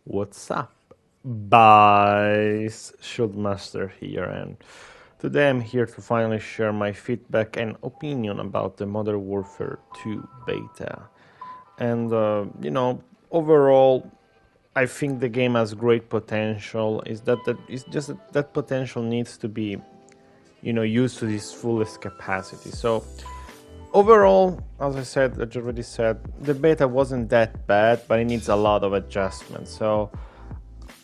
What's up, guys? ShieldMaster here, and today I'm here to finally share my feedback and opinion about the Modern Warfare 2 beta. And overall, I think the game has great potential. It's just that potential needs to be, used to its fullest capacity. So overall, as I already said, the beta wasn't that bad, but it needs a lot of adjustments. So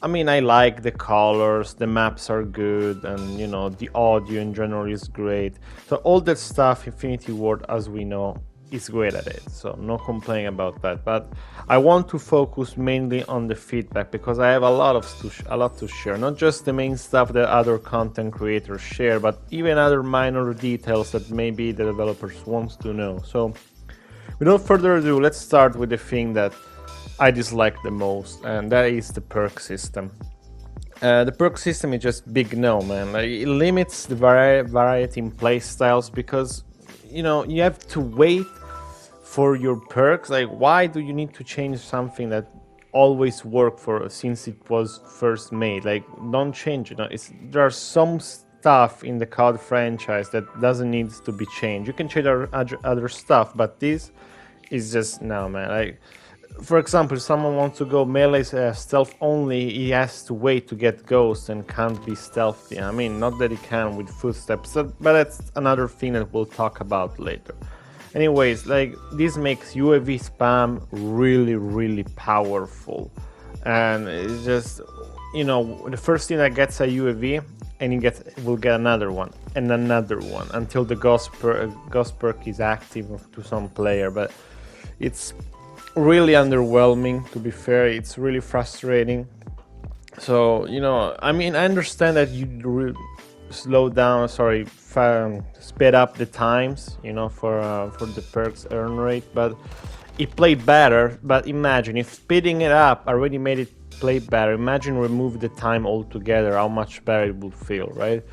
I mean, I like the colors, the maps are good, and the audio in general is great. So all that stuff, Infinity Ward, as we know, is great at it. So no complaining about that. But I want to focus mainly on the feedback because I have a lot to share. Not just the main stuff that other content creators share, but even other minor details that maybe the developers want to know. So without further ado, let's start with the thing that I dislike the most, and that is the perk system. The perk system is just big no, man. Like, it limits the variety in playstyles because you have to wait for your perks. Like, why do you need to change something that always worked for since it was first made? Like, don't change it. There are some stuff in the COD franchise that doesn't need to be changed. You can change other stuff, but this is just no, man. Like, for example, if someone wants to go melee stealth only, he has to wait to get ghost and can't be stealthy. I mean, not that he can with footsteps, but that's another thing that we'll talk about later. Anyways, like, this makes UAV spam really powerful, and it's just the first thing that gets a UAV, and will get another one and another one until the ghost perk is active to some player. But it's really underwhelming, to be fair. It's really frustrating. So I mean, I understand that you speed up the times for the perks earn rate, but it played better. But imagine if speeding it up already made it play better, imagine remove the time altogether, how much better it would feel, right?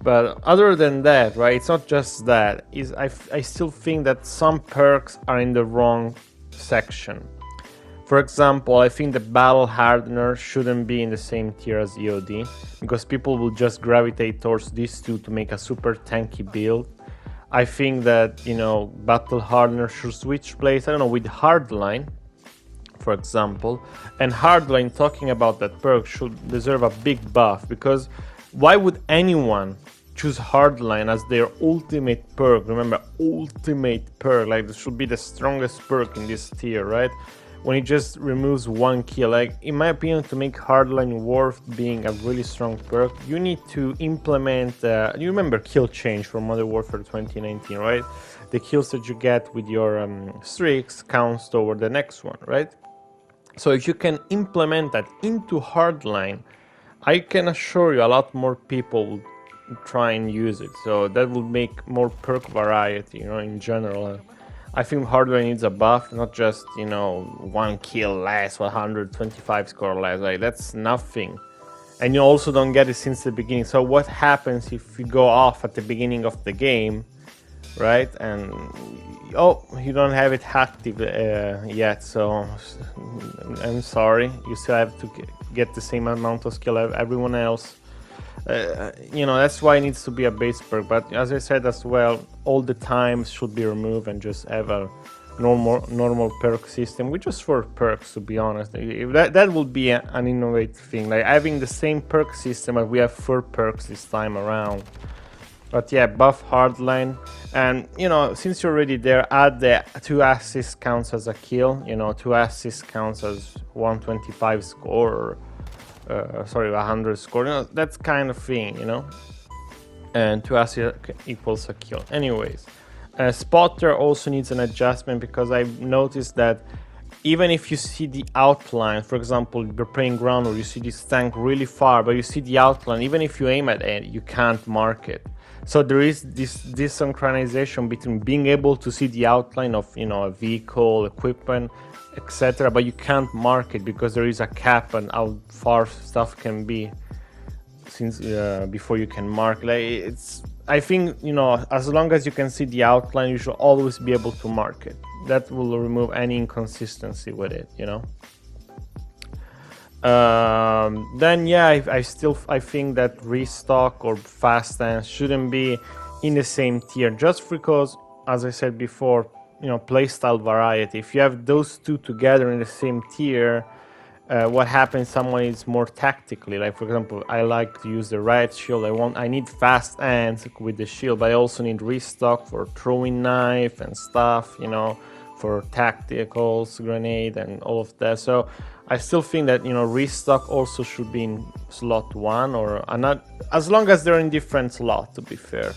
But other than that, right, it's not just that. I still think that some perks are in the wrong section. For example, I think the battle hardener shouldn't be in the same tier as EOD, because people will just gravitate towards these two to make a super tanky build. I think that battle hardener should switch place, I don't know, with hardline, for example. And hardline, talking about that perk, should deserve a big buff, because why would anyone choose hardline as their ultimate perk? Remember, ultimate perk, like, this should be the strongest perk in this tier, right? When it just removes one kill. Like, in my opinion, to make hardline worth being a really strong perk, you need to implement you remember kill change from Modern Warfare 2019, right? The kills that you get with your streaks counts toward the next one, right? So if you can implement that into hardline, I can assure you a lot more people will try and use it. So that will make more perk variety, in general. I think hardware needs a buff, not just, one kill less, 125 score less. Like, that's nothing. And you also don't get it since the beginning. So what happens if you go off at the beginning of the game, right? And you don't have it active yet, so I'm sorry. You still have to get the same amount of skill as everyone else. That's why it needs to be a base perk. But as I said as well, all the times should be removed and just have a normal perk system, which is for perks, to be honest. That would be an innovative thing, like having the same perk system, but we have 4 perks this time around. But yeah, buff hardline, and since you're already there, add the 2 assists counts as a kill. 2 assists counts as 125 score, or 100 score. That kind of thing, and 2 assists equals a kill. Anyways, spotter also needs an adjustment, because I've noticed that even if you see the outline, for example, you're playing ground or you see this tank really far, but you see the outline, even if you aim at it, you can't mark it. So there is this synchronization between being able to see the outline of a vehicle, equipment, etc., but you can't mark it because there is a cap on how far stuff can be since before you can mark. Like, I think as long as you can see the outline, you should always be able to mark it. That will remove any inconsistency with it. Then yeah, I think that restock or fast dance shouldn't be in the same tier, just because, as I said before, playstyle variety. If you have those two together in the same tier, what happens? Someone is more tactically. Like for example, I like to use the riot shield. I need fast hands with the shield, but I also need restock for throwing knife and stuff. For tacticals, grenade, and all of that. So I still think that restock also should be in slot 1 or not, as long as they're in different slots, to be fair.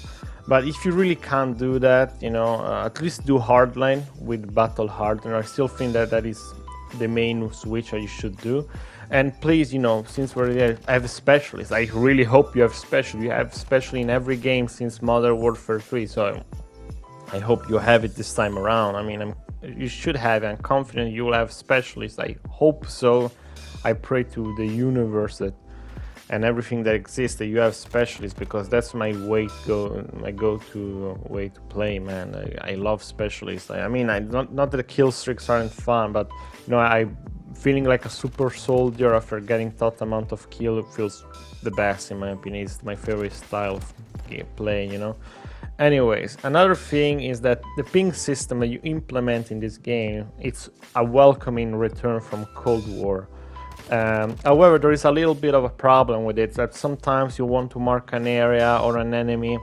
But if you really can't do that, at least do hardline with battle hardener. I still think that that is the main switch you should do. And please, since we're there, I have specialists. I really hope you have specialists. You have special in every game since Modern Warfare 3. So I hope you have it this time around. I mean, you should have. I'm confident you will have specialists. I hope so. I pray to the universe that and everything that exists that you have specialists, because that's my go-to way to play, man. I love specialists. I mean, not that the kill streaks aren't fun, but I feeling like a super soldier after getting that amount of kill. It feels the best, in my opinion. It's my favorite style of play. Anyways, another thing is that the ping system that you implement in this game, it's a welcoming return from Cold War. However, there is a little bit of a problem with it, that sometimes you want to mark an area or an enemy,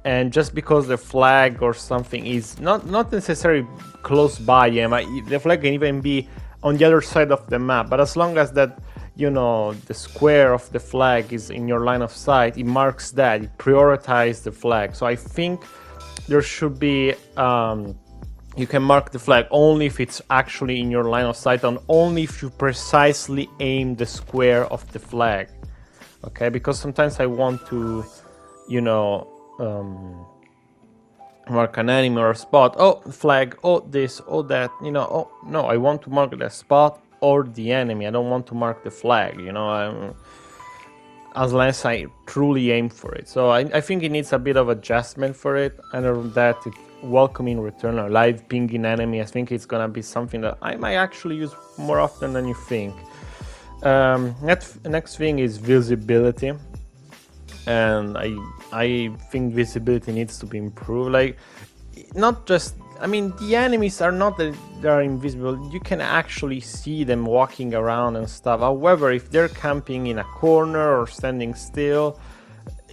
and just because the flag or something is not necessarily close by, the flag can even be on the other side of the map, but as long as that the square of the flag is in your line of sight, it marks that, it prioritizes the flag. So I think there should be you can mark the flag only if it's actually in your line of sight, and only if you precisely aim the square of the flag. Okay, because sometimes I want to mark an enemy or a spot, flag, this, that, oh no, I want to mark the spot or the enemy. I don't want to mark the flag, unless I truly aim for it. So I think it needs a bit of adjustment for it. Other than that, welcoming return or live pinging enemy, I think it's gonna be something that I might actually use more often than you think. Next thing is visibility, and I think visibility needs to be improved. Like, not just, I mean, the enemies are not that they're invisible. You can actually see them walking around and stuff. However, if they're camping in a corner or standing still,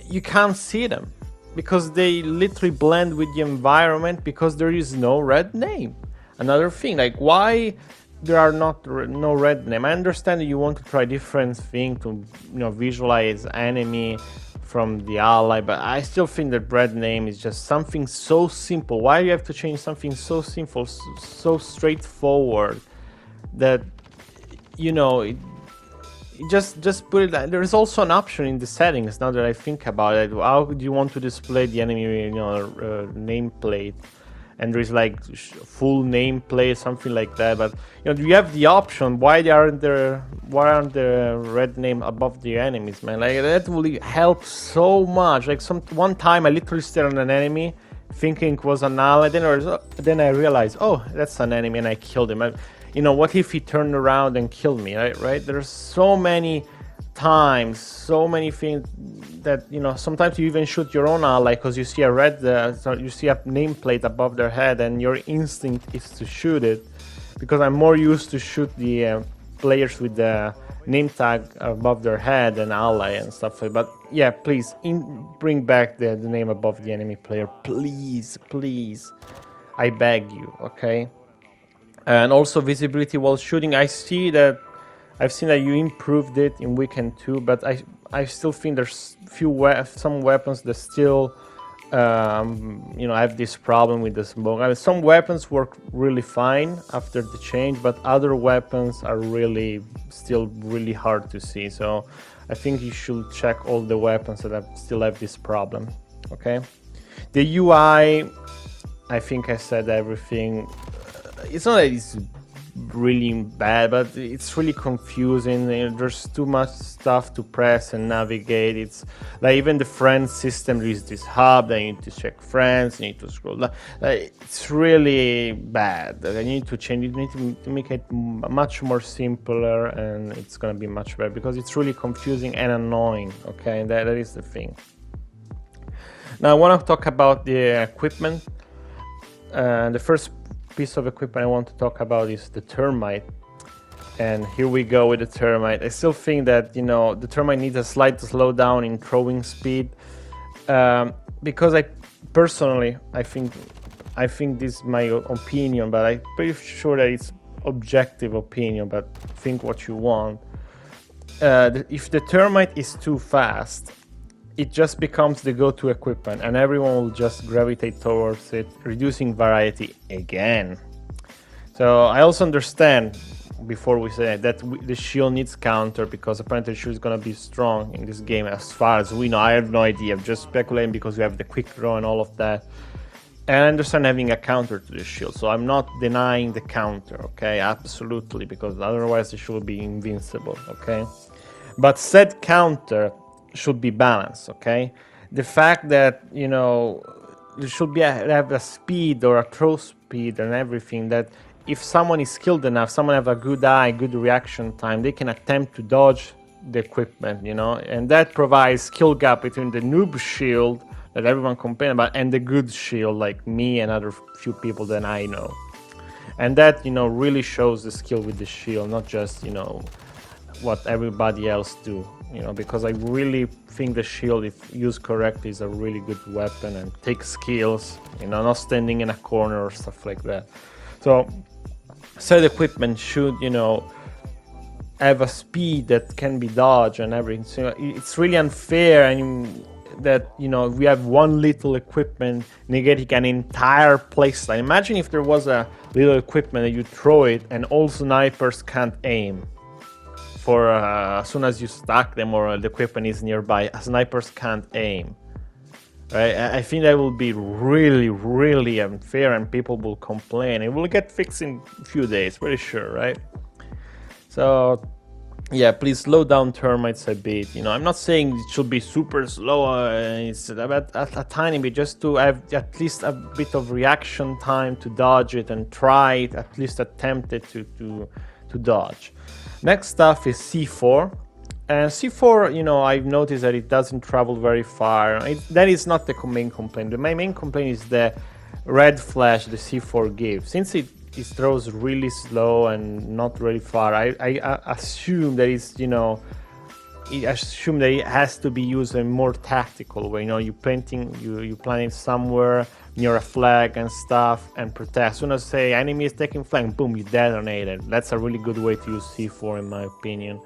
you can't see them, because they literally blend with the environment, because there is no red name. Another thing, like, why there are no red name? I understand that you want to try different thing to visualize enemy from the ally, but I still think that red name is just something so simple. Why do you have to change something so simple, so straightforward, that just put it. There is also an option in the settings, now that I think about it. How do you want to display the enemy nameplate? And there is like full nameplate, something like that. But you have the option. Why aren't the red name above the enemies, man? Like, that will help so much. Like, one time I literally stared at an enemy thinking it was an ally, then I realized, oh, that's an enemy, and I killed him. What if he turned around and killed me, right? There's so many times, so many things that, sometimes you even shoot your own ally because you see a you see a nameplate above their head, and your instinct is to shoot it, because I'm more used to shoot the players with the name tag above their head and ally and stuff like that. But yeah, please bring back the name above the enemy player, please, I beg you, okay? And also visibility while shooting. I've seen that you improved it in Weekend 2, but I still think there's some weapons that still have this problem with the smoke. I mean, some weapons work really fine after the change, but other weapons are still really hard to see. So I think you should check all the weapons that still have this problem. Okay, the UI, I think I said everything. It's not that it's really bad, but it's really confusing. There's too much stuff to press and navigate. It's like even the friend system, there is this hub that you need to check friends, you need to scroll down. It's really bad. You need to change it, you need to make it much more simpler, and it's gonna be much better because it's really confusing and annoying. Okay, that is the thing. Now I want to talk about the equipment. The first piece of equipment I want to talk about is the termite, and here we go with the termite. I still think that the termite needs a slight slowdown in throwing speed, because I personally I think this is my opinion, but I'm pretty sure that it's objective opinion, but think what you want. If the termite is too fast, it just becomes the go-to equipment and everyone will just gravitate towards it, reducing variety again. So I also understand, before we say that the shield needs counter, because apparently the shield is going to be strong in this game as far as we know. I have no idea, I'm just speculating because we have the quick draw and all of that. And I understand having a counter to the shield, so I'm not denying the counter, okay, absolutely, because otherwise the shield will be invincible, okay. But said counter should be balanced, okay. The fact that there should be have a speed or a throw speed and everything, that if someone is skilled enough, someone have a good eye, good reaction time, they can attempt to dodge the equipment, and that provides skill gap between the noob shield that everyone complains about and the good shield like me and other few people that I know. And that really shows the skill with the shield, not just what everybody else do, because I really think the shield, if used correctly, is a really good weapon and takes skills, not standing in a corner or stuff like that. So said equipment should have a speed that can be dodged and everything. So it's really unfair and that we have one little equipment negating an entire playstyle. Imagine if there was a little equipment that you throw it and all snipers can't aim. For as soon as you stack them or the equipment is nearby, snipers can't aim. Right? I think that will be really, really unfair, and people will complain. It will get fixed in a few days, pretty sure, right? So, yeah, please slow down termites a bit. I'm not saying it should be super slow. It's about a tiny bit, just to have at least a bit of reaction time to dodge it and try it, at least attempt it to dodge. Next stuff is C4, and C4, I've noticed that it doesn't travel very far. That is not the main complaint. My main complaint is the red flash the C4 gives. Since it throws really slow and not really far, I assume that it's, it has to be used in a more tactical way. You plant it somewhere near a flag and stuff and protect. As soon as say enemy is taking flank, boom, you detonate it. That's a really good way to use C4 in my opinion.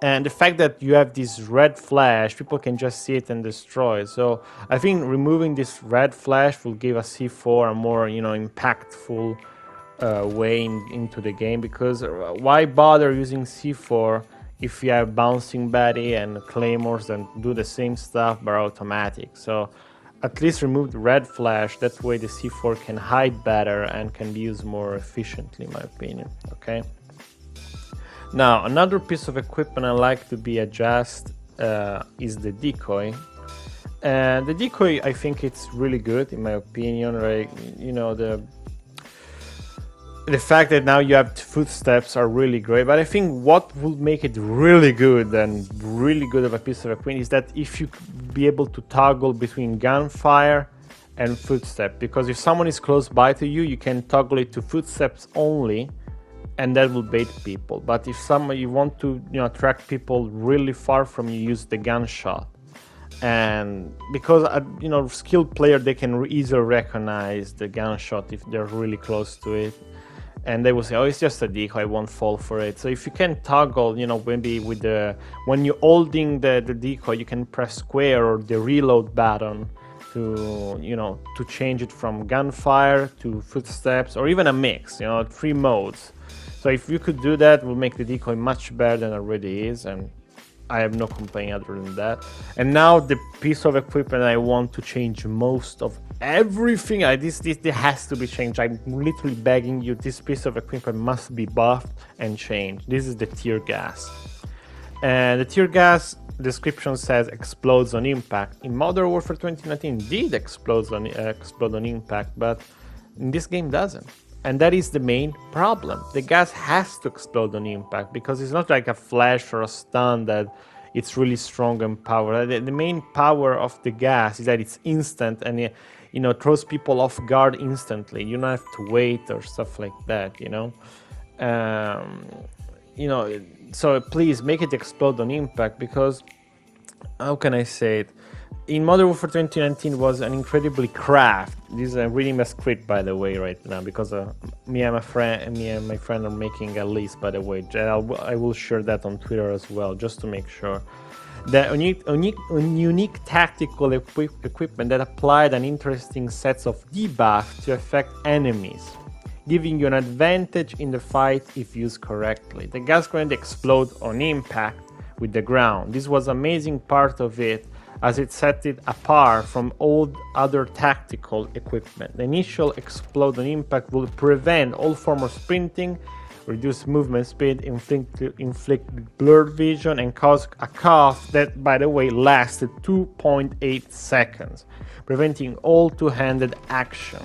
And the fact that you have this red flash, people can just see it and destroy it. So I think removing this red flash will give a C4 a more impactful way into the game, because why bother using C4 if you have bouncing Betty and claymores that do the same stuff but automatic? So at least remove the red flash, that way the C4 can hide better and can be used more efficiently in my opinion, okay? Now, another piece of equipment I like to be adjusted is the decoy. And the decoy, I think it's really good in my opinion, right? The fact that now you have footsteps are really great, but I think what will make it really good and really good of a piece of equipment is that if you be able to toggle between gunfire and footstep, because if someone is close by to you, you can toggle it to footsteps only, and that will bait people. But if you want to attract people really far from you, use the gunshot. And because skilled player, they can easily recognize the gunshot if they're really close to it, and they will say, oh, it's just a decoy, I won't fall for it. So if you can toggle, maybe with when you're holding the decoy, you can press square or the reload button to change it from gunfire to footsteps, or even a mix, 3 modes. So if you could do that, it will make the decoy much better than it already is. And I have no complaint other than that. And now the piece of equipment I want to change most of everything. This has to be changed. I'm literally begging you. This piece of equipment must be buffed and changed. This is the tear gas. And the tear gas description says explodes on impact. In Modern Warfare 2019 did explode on impact, but in this game doesn't. And that is the main problem. The gas has to explode on impact because it's not like a flash or a stun that it's really strong and powerful. The main power of the gas is that it's instant and it, throws people off guard instantly. You don't have to wait or stuff like that. So please make it explode on impact because, how can I say it? In Modern Warfare 2019 was an incredibly craft. This is a reading a script, by the way, right now because me and my friend are making a list, by the way. I will share that on Twitter as well, just to make sure. The unique tactical equipment that applied an interesting sets of debuffs to affect enemies, giving you an advantage in the fight if used correctly. The gas grenade explodes on impact with the ground. This was an amazing part of it, as it set it apart from all other tactical equipment. The initial explode on impact will prevent all form of sprinting, reduce movement speed, inflict blurred vision, and cause a cough that, by the way, lasted 2.8 seconds, preventing all two-handed action.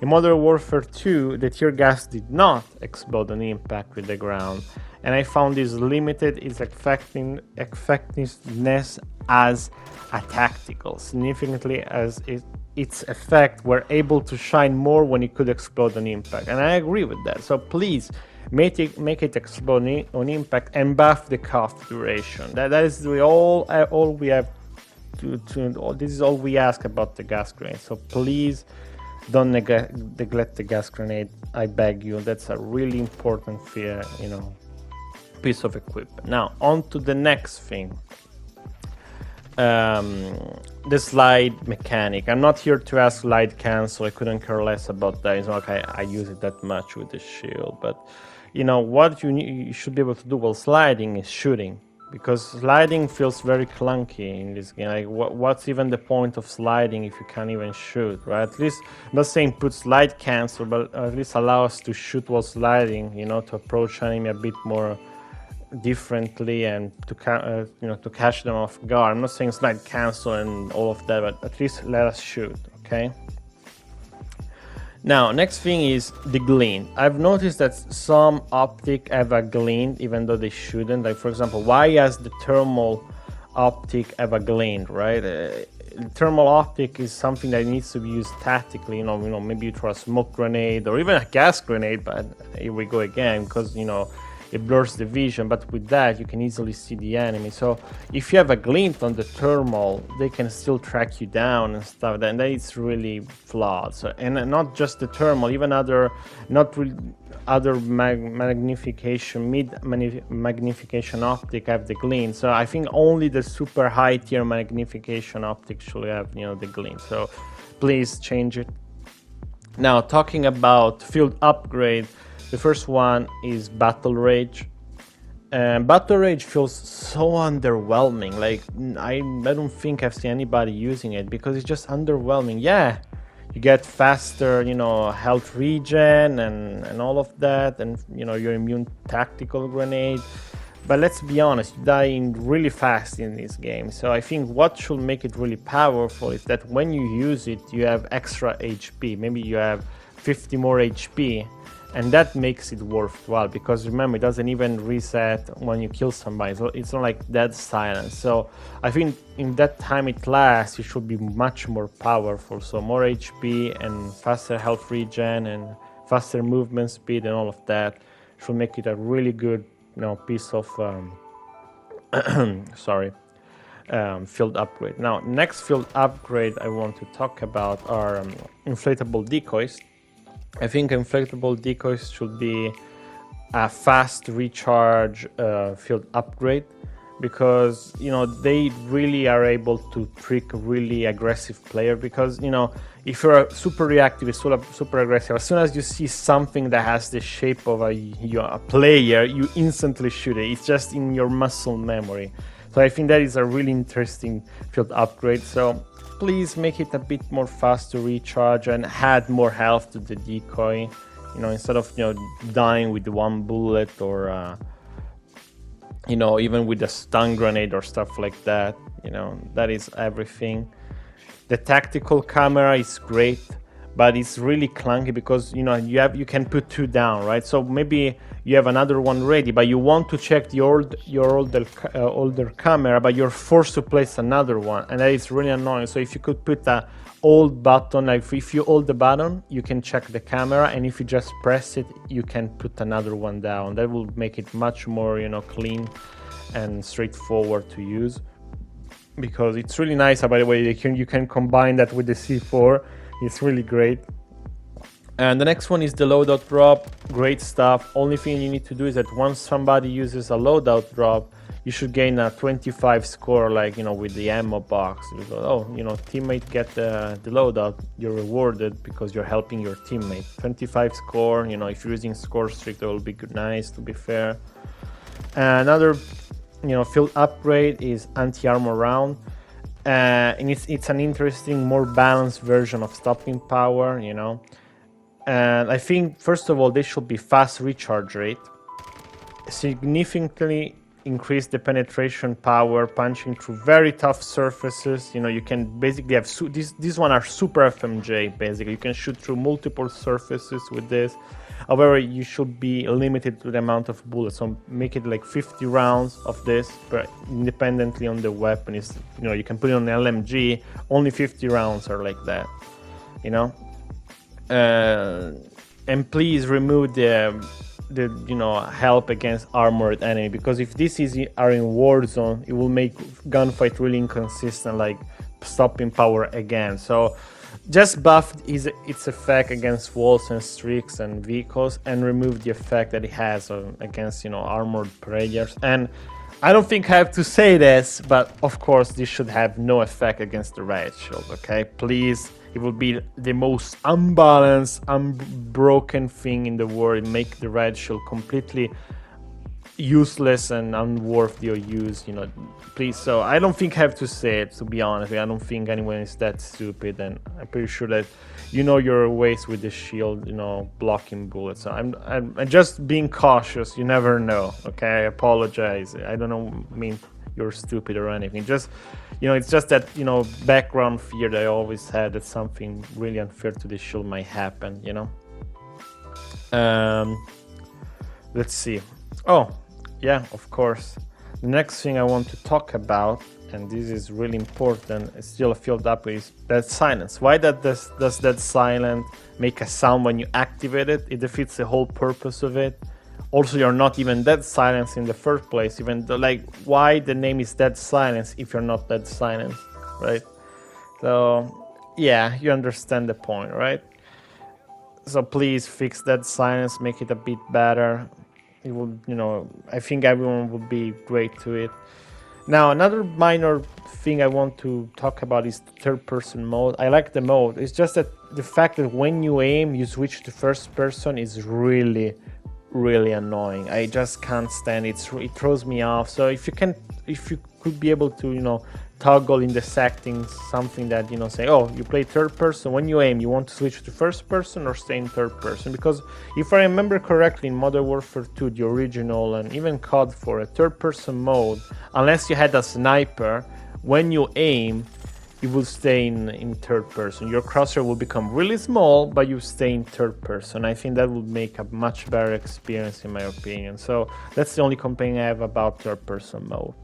In Modern Warfare 2, the tear gas did not explode on impact with the ground, and I found this limited its effectiveness as a tactical, significantly as its effect were able to shine more when it could explode on impact. And I agree with that. So please make it explode on impact and buff the cough duration. That is all we have to. This is all we ask about the gas grenade. So please don't neglect the gas grenade. I beg you. That's a really important piece of equipment. Now on to the next thing. The slide mechanic. I'm not here to ask slide cancel. I couldn't care less about that. It's not like I use it that much with the shield, but what you should be able to do while sliding is shooting, because sliding feels very clunky in this game. Like what's even the point of sliding if you can't even shoot, right? At least, I'm not saying put slide cancel, but at least allow us to shoot while sliding, to approach enemy a bit more differently and to catch them off guard. I'm not saying slide cancel and all of that, but at least let us shoot, okay? Now, next thing is the glint. I've noticed that some optic have a glint even though they shouldn't. Like, for example, why has the thermal optic have a glint, right? Thermal optic is something that needs to be used tactically. Maybe you throw a smoke grenade or even a gas grenade, but here we go again, because it blurs the vision, but with that you can easily see the enemy. So if you have a glint on the thermal, they can still track you down and stuff, and that is really flawed. So, and not just the thermal, even other magnification, magnification optic have the glint. So I think only the super high tier magnification optic should have the glint. So please change it. Now, talking about field upgrade, the first one is Battle Rage. Battle Rage feels so underwhelming. Like, I don't think I've seen anybody using it because it's just underwhelming. Yeah, you get faster, health regen and all of that, and your immune tactical grenade. But let's be honest, you die really fast in this game. So I think what should make it really powerful is that when you use it, you have extra HP. Maybe you have 50 more HP. And that makes it worthwhile, because remember, it doesn't even reset when you kill somebody, so it's not like dead silence. So I think in that time it lasts, it should be much more powerful. So more HP and faster health regen and faster movement speed and all of that should make it a really good piece of field upgrade. Now, next field upgrade I want to talk about are inflatable decoys. I think inflatable decoys should be a fast recharge field upgrade, because they really are able to trick a really aggressive player, because if you're super reactive, super aggressive, as soon as you see something that has the shape of a player, you instantly shoot it. It's just in your muscle memory. So I think that is a really interesting field upgrade. So please make it a bit more fast to recharge and add more health to the decoy, instead of dying with one bullet, or even with a stun grenade or stuff like that. That is everything. The tactical camera is great, but it's really clunky because you can put two down, right? So maybe you have another one ready, but you want to check your older camera, but you're forced to place another one, and that is really annoying. So if you could put a old button, like if you hold the button, you can check the camera, and if you just press it, you can put another one down. That will make it much more clean and straightforward to use, because it's really nice. By the way, you can combine that with the C4. It's really great. And the next one is the loadout drop. Great stuff. Only thing you need to do is that once somebody uses a loadout drop, you should gain a 25 score, like with the ammo box. You go, teammate get the loadout, you're rewarded because you're helping your teammate. 25 score. If you're using score streak, that will be nice, to be fair. Another field upgrade is anti-armor round, and it's an interesting, more balanced version of stopping power. And I think first of all, they should be fast recharge rate, significantly increase the penetration power, punching through very tough surfaces. You can basically have these one are super FMJ. Basically, you can shoot through multiple surfaces with this. However, you should be limited to the amount of bullets, so make it like 50 rounds of this, but independently on the weapon. Is you can put it on the LMG, only 50 rounds are like that. And please remove the help against armored enemy, because if this are in Warzone, it will make gunfight really inconsistent, like stopping power again. So just buff its effect against walls and streaks and vehicles, and remove the effect that it has against armored players. And I don't think I have to say this, but of course this should have no effect against the red shield. Okay, please. It will be the most unbalanced, unbroken thing in the world. Make the red shield completely useless and unworthy of use, please. So I don't think I have to say it, to be honest. I don't think anyone is that stupid, and I'm pretty sure that your ways with the shield, blocking bullets. So I'm just being cautious. You never know. Okay, I apologize. I don't mean you're stupid or anything. Just it's just that background fear that I always had, that something really unfair to the shield might happen. Let's see. Oh yeah, of course. The next thing I want to talk about, and this is really important, it's still a field up, is that silence. Why does that silent make a sound when you activate it? It defeats the whole purpose of it. Also, you're not even dead silence in the first place. Even though, why the name is dead silence if you're not dead silence, right? So yeah, you understand the point, right? So please fix that silence, make it a bit better. It will, I think everyone will be great to it. Now, another minor thing I want to talk about is the third-person mode. I like the mode. It's just that the fact that when you aim, you switch to first person is really annoying. I just can't stand it. It throws me off. So if you could be able to toggle in the settings something that say, oh, you play third person, when you aim you want to switch to first person or stay in third person, because if I remember correctly, in Modern Warfare 2, the original, and even COD 4, a third person mode, unless you had a sniper, when you aim you will stay in third person. Your crosshair will become really small, but you stay in third person. I think that will make a much better experience, in my opinion. So that's the only complaint I have about third person mode.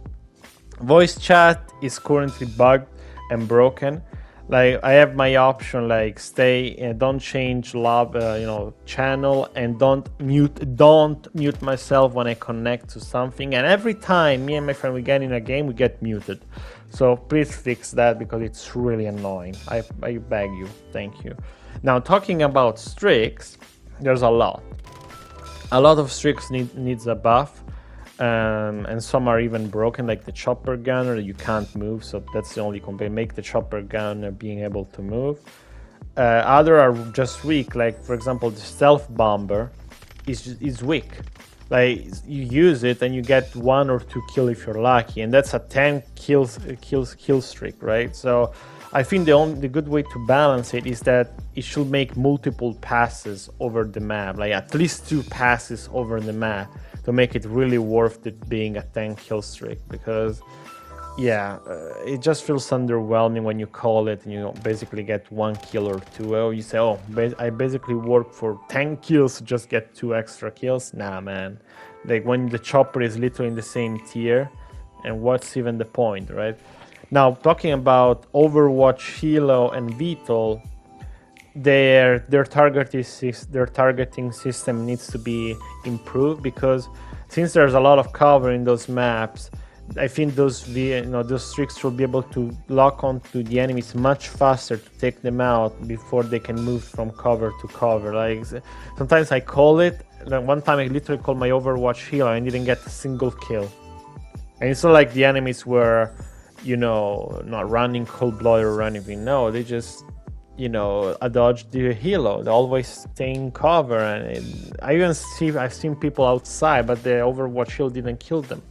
Voice chat is currently bugged and broken. Like, I have my option, like stay and don't change channel, and don't mute myself when I connect to something. And every time me and my friend we get in a game, we get muted. So please fix that, because it's really annoying. I beg you. Thank you. Now, talking about streaks, there's a lot of streaks needs a buff. And some are even broken, like the chopper gunner. You can't move, so that's the only complaint. Make the chopper gunner being able to move. Other are just weak, like for example the stealth bomber is weak. Like you use it and you get 1 or 2 kills if you're lucky, and that's a 10 kill streak, right? So I think the good way to balance it is that it should make multiple passes over the map, like at least 2 passes over the map to make it really worth it being a 10 kill streak. Because yeah, it just feels underwhelming when you call it and you basically get 1 kill or 2. Oh, you say, oh, I basically work for 10 kills to just get 2 extra kills. Nah, man. Like when the chopper is literally in the same tier, and what's even the point, right? Now, talking about Overwatch, Halo, and VTOL, their targeting system needs to be improved, because since there's a lot of cover in those maps, I think those streaks will be able to lock onto the enemies much faster to take them out before they can move from cover to cover. Like sometimes I call it. Like one time I literally called my Overwatch Halo and didn't get a single kill. And it's not like the enemies were, not running cold-blooded or anything. No, they just, dodged the Halo. They always stay in cover. And I've seen people outside, but the Overwatch Halo didn't kill them,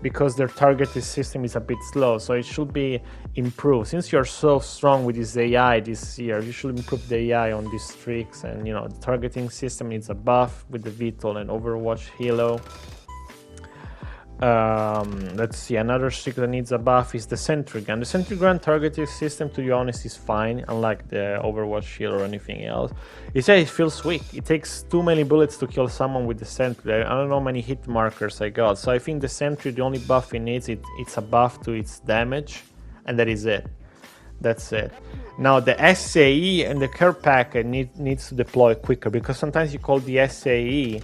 because their targeting system is a bit slow, so it should be improved. Since you're so strong with this AI this year, you should improve the AI on these streaks, and the targeting system needs a buff with the VTOL and Overwatch Halo. Let's see, another streak that needs a buff is the Sentry Gun. The Sentry Gun targeting system, to be honest, is fine, unlike the Overwatch Halo or anything else. It feels weak. It takes too many bullets to kill someone with the Sentry. I don't know how many hit markers I got. So I think the Sentry, the only buff it needs, it's a buff to its damage, and that is it. That's it. Now the SAE and the care packet needs to deploy quicker, because sometimes you call the SAE,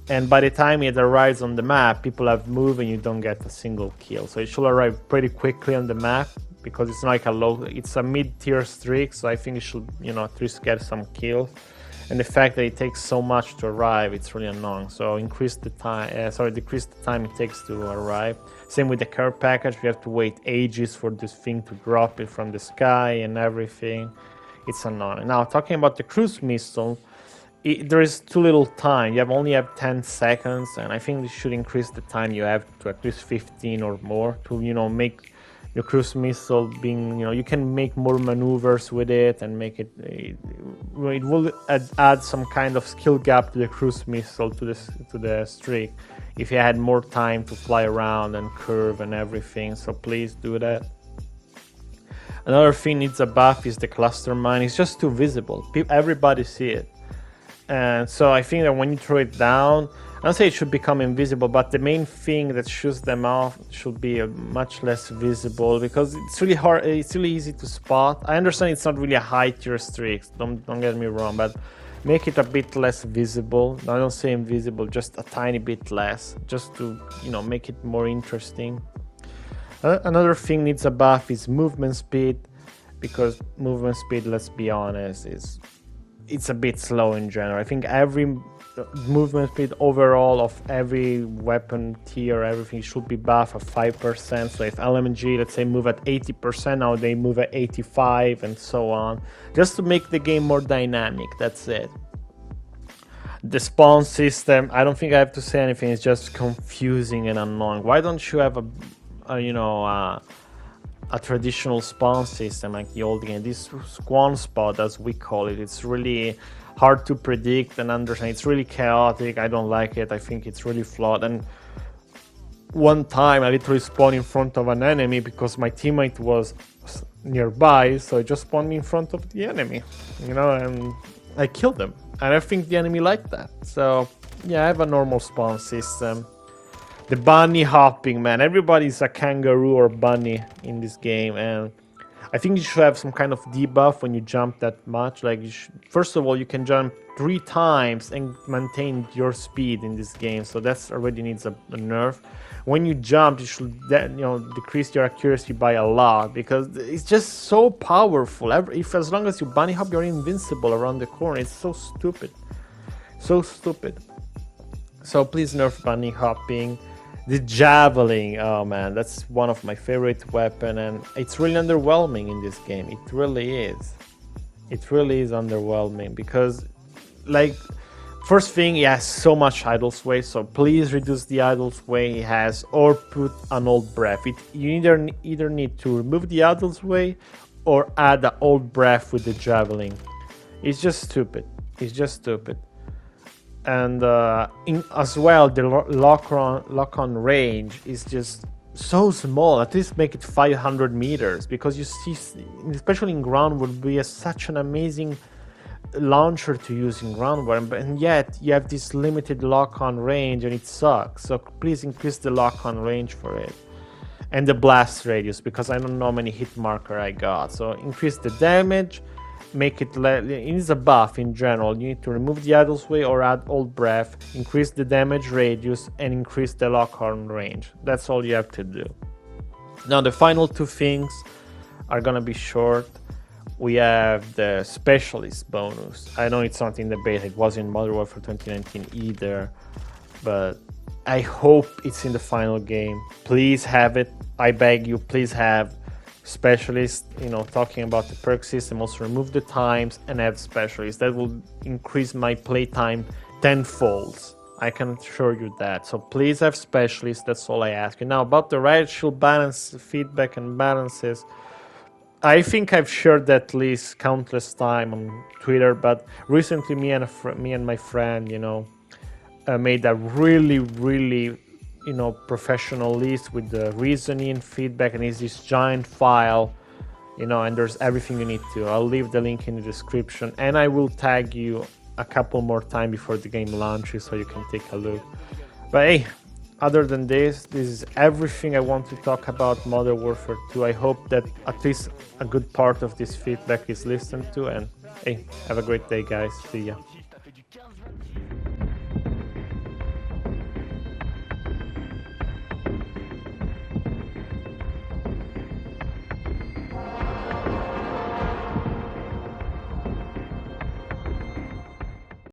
and by the time it arrives on the map, people have moved and you don't get a single kill. So it should arrive pretty quickly on the map, because it's not like it's a mid-tier streak, so I think it should, at least get some kills. And the fact that it takes so much to arrive, it's really annoying. So decrease the time it takes to arrive. Same with the care package, we have to wait ages for this thing to drop it from the sky and everything. It's annoying. Now, talking about the cruise missile, there is too little time. You only have 10 seconds, and I think they should increase the time you have to at least 15 or more to, make the cruise missile being, you can make more maneuvers with it and make it will add some kind of skill gap to the cruise missile, to the streak, if you had more time to fly around and curve and everything. So please do that. Another thing needs a buff is the cluster mine. It's just too visible. Everybody see it. And so I think that when you throw it down, I don't say it should become invisible, but the main thing that shoots them off should be much less visible, because it's really hard. It's really easy to spot. I understand it's not really a high tier streak. Don't get me wrong, but make it a bit less visible. I don't say invisible, just a tiny bit less, just to make it more interesting. Another thing needs a buff is movement speed, because movement speed, let's be honest, it's a bit slow in general. I think every movement speed overall of every weapon tier, everything should be buffed at 5%. So if LMG, let's say, move at 80%, now they move at 85%, and so on, just to make the game more dynamic. That's it. The spawn system, I don't think I have to say anything. It's just confusing and annoying. Why don't you have a traditional spawn system like the old game? This spawn spot, as we call it, it's really hard to predict and understand. It's really chaotic. I don't like it. I think it's really flawed. And one time I literally spawned in front of an enemy because my teammate was nearby, so I just spawned in front of the enemy, and I killed them. And I think the enemy liked that. So yeah, I have a normal spawn system. The bunny hopping, man. Everybody's a kangaroo or bunny in this game, and I think you should have some kind of debuff when you jump that much. Like, first of all, you can jump 3 times and maintain your speed in this game, so that's already needs a nerf. When you jump, you should decrease your accuracy by a lot, because it's just so powerful. As long as you bunny hop, you're invincible around the corner. It's so stupid, so stupid. So please nerf bunny hopping. The javelin, oh man, that's one of my favorite weapon, and it's really underwhelming in this game. It really is. It really is underwhelming because, like, first thing, he has so much idle sway, so please reduce the idle sway he has, or put an old breath. You either need to remove the idle sway or add an old breath with the javelin. It's just stupid. It's just stupid. And as well, the lock-on range is just so small. At least make it 500 meters, because you see, especially in ground, would be such an amazing launcher to use in ground war, and yet you have this limited lock-on range, and it sucks. So please increase the lock-on range for it, and the blast radius, because I don't know how many hit marker I got. So increase the damage. Make it is a buff in general. You need to remove the idle sway or add old breath, increase the damage radius, and increase the lock-on range. That's all you have to do. Now the final two things are gonna be short. We have the specialist bonus. I know it's not in the beta, it was in Modern Warfare 2019 either, but I hope it's in the final game. Please have it. I beg you, please have specialist, talking about the perk system. Also remove the times and add specialist. That will increase my playtime tenfold. I can assure you that. So please have specialist. That's all I ask you. Now about the riot shield balance feedback and balances, I think I've shared that list countless time on Twitter, but recently me and my friend, made a really professional list with the reasoning, feedback, and it's this giant file, and there's everything you need to. I'll leave the link in the description, and I will tag you a couple more times before the game launches so you can take a look. But hey, other than this is everything I want to talk about Modern Warfare 2. I hope that at least a good part of this feedback is listened to, and hey, have a great day, guys. See ya.